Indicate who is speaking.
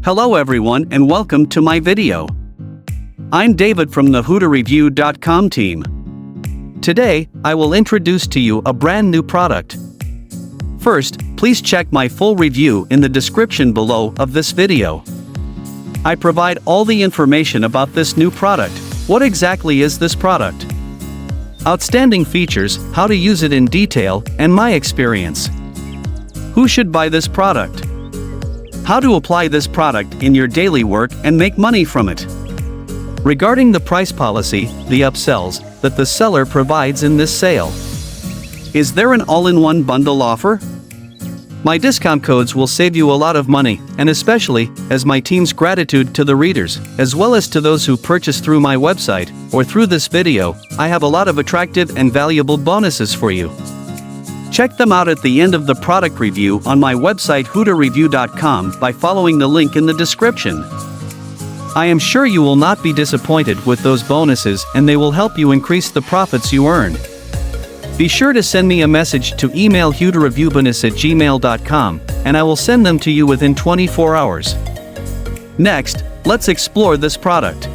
Speaker 1: Hello everyone and welcome to my video. I'm David from the HooterReview.com team. Today, I will introduce to you a brand new product. First, please check my full review in the description below of this video. I provide all the information about this new product. What exactly is this product? Outstanding features, how to use it in detail, and my experience. Who should buy this product? How to apply this product in your daily work and make money from it. Regarding the price policy, the upsells that the seller provides in this sale. Is there an all-in-one bundle offer? My discount codes will save you a lot of money, and especially, as my team's gratitude to the readers, as well as to those who purchase through my website, or through this video, I have a lot of attractive and valuable bonuses for you. Check them out at the end of the product review on my website HooterReview.com by following the link in the description. I am sure you will not be disappointed with those bonuses and they will help you increase the profits you earn. Be sure to send me a message to email HooterReviewBonus@gmail.com and I will send them to you within 24 hours. Next, let's explore this product.